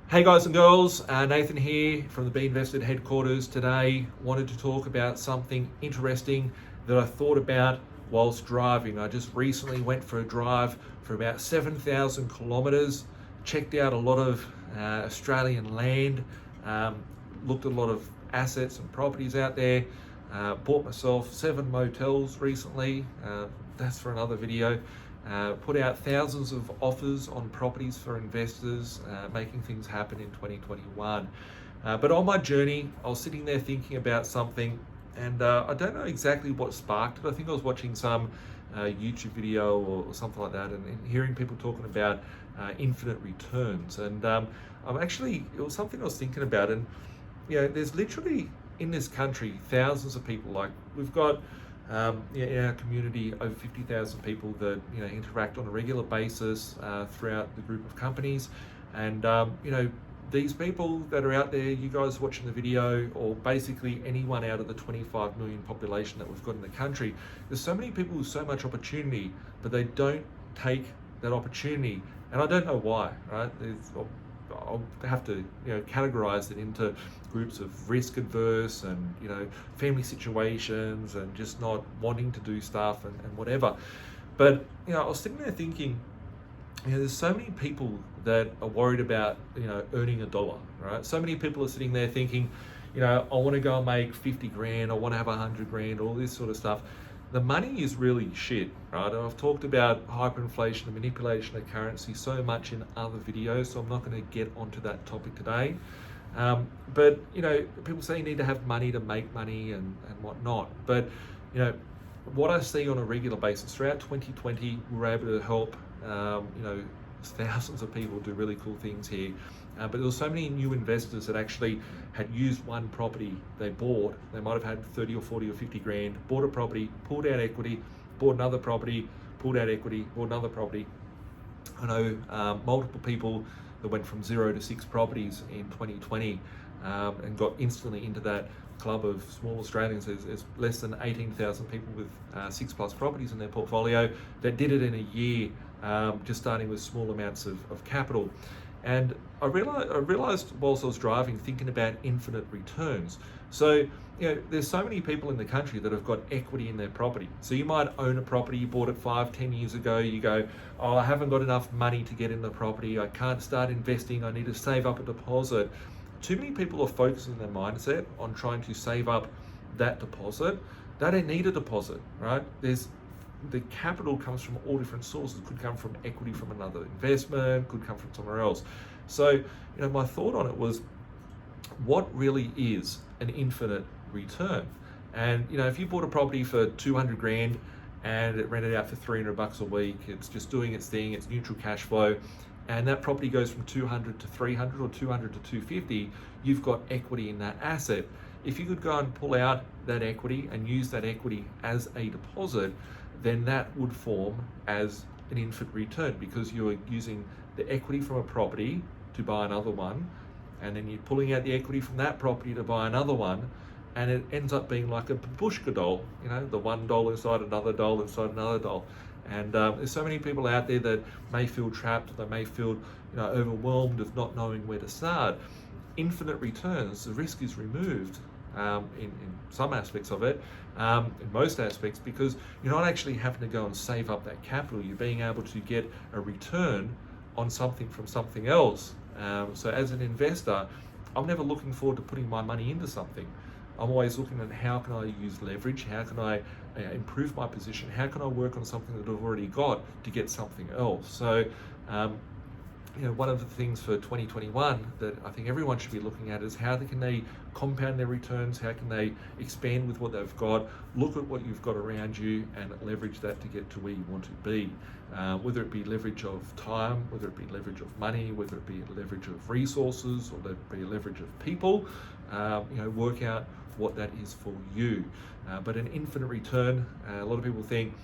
Hey guys and girls, Nathan here from the B.Invested headquarters. Today wanted to talk about something interesting that I thought about whilst driving. I just recently went for a drive for about 7,000 kilometers, checked out a lot of Australian land, looked at a lot of assets and properties out there, bought myself 7 motels recently. That's for another video. Put out thousands of offers on properties for investors, making things happen in 2021. But on my journey, I was sitting there thinking about something, and I don't know exactly what sparked it. I think I was watching some YouTube video or something like that, and hearing people talking about infinite returns. And it was something I was thinking about. And there's literally in this country thousands of people. Like we've got in our community over 50,000 people that interact on a regular basis throughout the group of companies, and these people that are out there, you guys watching the video, or basically anyone out of the 25 million population that we've got in the country, there's so many people with so much opportunity, but they don't take that opportunity, and I don't know why. Right? I'll have to categorize it into groups of risk adverse and family situations and just not wanting to do stuff and whatever. But I was sitting there thinking, there's so many people that are worried about earning a dollar, right? So many people are sitting there thinking, I want to go and make 50 grand, I want to have 100 grand, all this sort of stuff. The money is really shit, right? And I've talked about hyperinflation and manipulation of currency so much in other videos, so I'm not going to get onto that topic today. But people say you need to have money to make money and whatnot. But what I see on a regular basis throughout 2020, we were able to help thousands of people do really cool things here. But there were so many new investors that actually had used one property they bought. They might have had 30 or 40 or 50 grand, bought a property, pulled out equity, bought another property, pulled out equity, bought another property. I know multiple people that went from 0 to 6 properties in 2020 and got instantly into that club of small Australians. There's less than 18,000 people with 6+ properties in their portfolio that did it in a year, just starting with small amounts of capital. And I realized whilst I was driving, thinking about infinite returns. So, there's so many people in the country that have got equity in their property. So you might own a property, you bought it 5-10 years ago, you go, oh, I haven't got enough money to get in the property, I can't start investing, I need to save up a deposit. Too many people are focusing their mindset on trying to save up that deposit. They don't need a deposit, right? The capital comes from all different sources. It could come from equity from another investment, could come from somewhere else. So, my thought on it was, what really is an infinite return? And, if you bought a property for 200 grand and it rented out for $300 a week, it's just doing its thing, it's neutral cash flow, and that property goes from 200 to 300 or 200 to 250, you've got equity in that asset. If you could go and pull out that equity and use that equity as a deposit, then that would form as an infinite return, because you're using the equity from a property to buy another one, and then you're pulling out the equity from that property to buy another one, and it ends up being like a babushka doll, the $1 inside another doll inside another doll. And there's so many people out there that may feel trapped, they may feel overwhelmed of not knowing where to start. Infinite returns, the risk is removed in some aspects of it, in most aspects, because you're not actually having to go and save up that capital. You're being able to get a return on something from something else. So as an investor, I'm never looking forward to putting my money into something. I'm always looking at how can I use leverage, how can I improve my position, how can I work on something that I've already got to get something else. So one of the things for 2021 that I think everyone should be looking at is how can they compound their returns, how can they expand with what they've got, look at what you've got around you and leverage that to get to where you want to be. Whether it be leverage of time, whether it be leverage of money, whether it be leverage of resources, or whether it be leverage of people, work out what that is for you. But an infinite return, a lot of people think,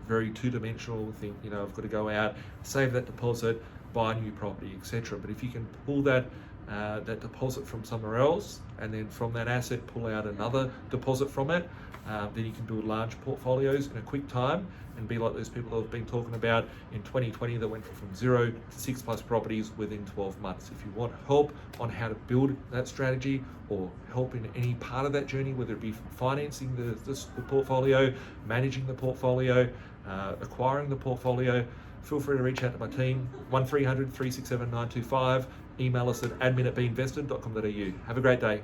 very two-dimensional, think, I've got to go out, save that deposit, buy a new property, etc. But if you can pull that that deposit from somewhere else, and then from that asset pull out another deposit from it. Then you can build large portfolios in a quick time and be like those people who have been talking about in 2020 that went from 0 to 6+ properties within 12 months. If you want help on how to build that strategy or help in any part of that journey, whether it be financing the portfolio, managing the portfolio, acquiring the portfolio, feel free to reach out to my team, 1300 367 925. Email us at admin@binvested.com.au. Have a great day.